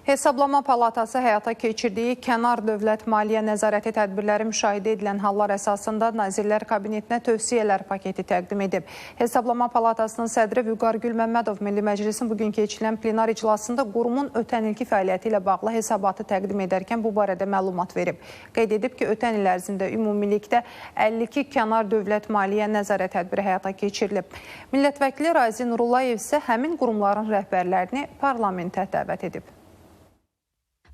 Hesablama Palatası həyata keçirdiyi kənar dövlət maliyyə nəzarəti tədbirləri müşahidə edilən hallar əsasında Nazirlər Kabinetinə tövsiyələr paketi təqdim edib. Hesablama Palatasının sədri Vüqar Gülməmmədov Milli Məclisin bugün keçirilən plenar iclasında qurumun ötən ilki fəaliyyəti ilə bağlı hesabatı təqdim edərkən bu barədə məlumat verib. Qeyd edib ki, ötən il ərzində ümumilikdə 52 kənar dövlət maliyyə nəzarət tədbiri həyata keçirilib. Millət vəkili Razi Nurullayev isə həmin qurumların rəhbərlərini parlamentə dəvət edib.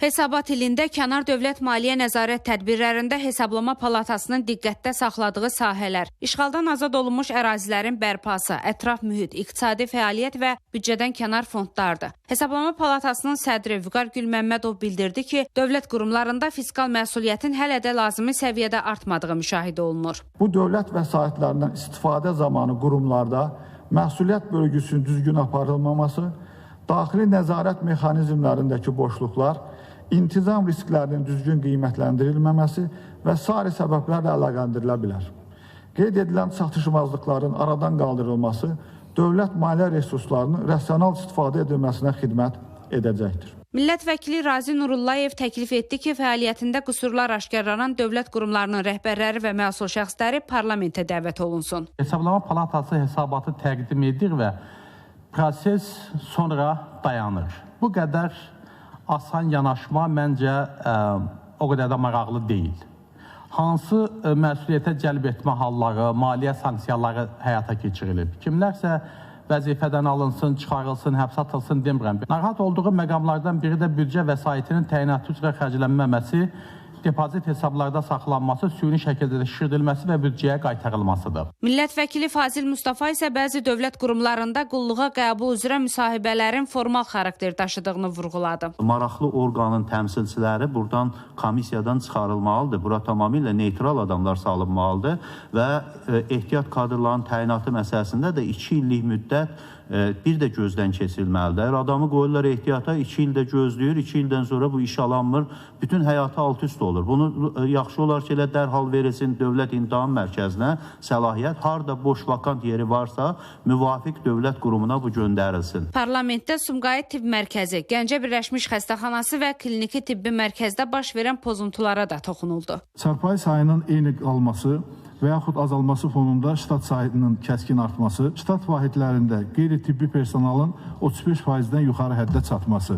Hesabat ilində kənar dövlət maliyyə nəzarət tədbirlərində Hesablama Palatasının diqqətdə saxladığı sahələr, işğaldan azad olunmuş ərazilərin bərpası, ətraf mühit, iqtisadi fəaliyyət və büdcədən kənar fondlardır. Hesablama Palatasının sədri Vüqar Gülməmmədov bildirdi ki, dövlət qurumlarında fiskal məsuliyyətin hələ də lazımi səviyyədə artmadığı müşahidə olunur. Bu dövlət vəsaitlərindən istifadə zamanı qurumlarda məsuliyyət bölgüsünün düzgün aparılmaması, daxili nəzarət mexanizmlərindəki boşluqlar, intizam risklərinin düzgün qiymətləndirilməməsi və sair səbəblərlə əlaqələndirilə bilər. Qeyd edilən çatışmazlıqların aradan qaldırılması dövlət maliyyə resurslarının rasional istifadə edilməsinə xidmət edəcəkdir. Millət vəkili Razi Nurullayev təklif etdi ki, fəaliyyətində qüsurlar aşkarlanan dövlət qurumlarının rəhbərləri və məsul şəxsləri parlamentə dəvət olunsun. Hesablama Palatası hesabatı təqdim edir və proses sonra dayanır. Bu qədər asan yanaşma məncə o qədər də maraqlı deyil. Hansı məsuliyyətə cəlb etmə halları, maliyyə sanksiyaları həyata keçirilib? Kimlərsə vəzifədən alınsın, çıxarılsın, həbsə atılsın demirəm. Narahat olduğu məqamlardan biri də büdcə vəsaitinin təyinatı üzrə xərclənməməsi, depozit hesablarda saxlanması, süni şəkildə şişirdilməsi və büdcəyə qaytarılmasıdır. Millət vəkili Fazil Mustafa isə bəzi dövlət qurumlarında qulluğa qəbul üzrə müsahibələrin formal xarakter daşıdığını vurğuladı. Maraqlı orqanın təmsilçiləri buradan komissiyadan çıxarılmalıdır. Bura tamamilə neytral adamlar salınmalıdır və ehtiyat kadrların təyinatı məsələsində də 2 illik müddət bir də gözdən keçirilməlidir. Adamı qoyurlar ehtiyata, 2 ildə gözləyir, 2 ildən sonra bu iş alanmır, bütün həyatı alt-üst olur. Bunu yaxşı olar ki, elə dərhal verilsin Dövlət İmtahan Mərkəzinə səlahiyyət, harada boş vakant yeri varsa, müvafiq dövlət qurumuna bu göndərilsin. Parlamentdə Sumqayıt Tibb Mərkəzi, Gəncə Birləşmiş Xəstəxanası və Kliniki Tibbi Mərkəzdə baş verən pozuntulara da toxunuldu. Çarpayı sayının eyni qalması və yaxud azalması fonunda ştat sayının kəskin artması, ştat vahidlərində qeyri-tibbi personalın 35%-dən yuxarı həddə çatması,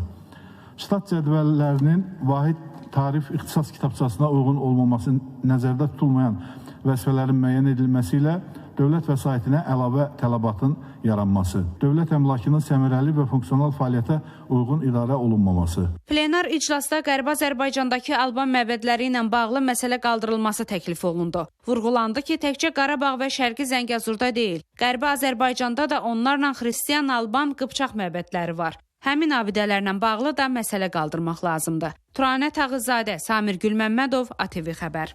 ştat cədvəllərinin vahid tarif ixtisas kitabçasına uyğun olmaması nəzərdə tutulmayan vəzifələrin müəyyən edilməsi ilə dövlət vəsaitinə əlavə tələbatın yaranması, dövlət əmlakının səmərəli və funksional fəaliyyətə uyğun idarə olunmaması. Plenar iclasda Qərbi Azərbaycandakı Alban məbədləri ilə bağlı məsələ qaldırılması təklif olundu. Vurğulandı ki, təkcə Qarabağ və Şərqi Zəngəzurda deyil, Qərbi Azərbaycanda da onlarla xristiyan Alban Qıpçaq məbədləri var. Həmin abidələrlə bağlı da məsələ qaldırmaq lazımdır. Turanə Tağızadə, Samir Gülməmmədov, ATV Xəbər.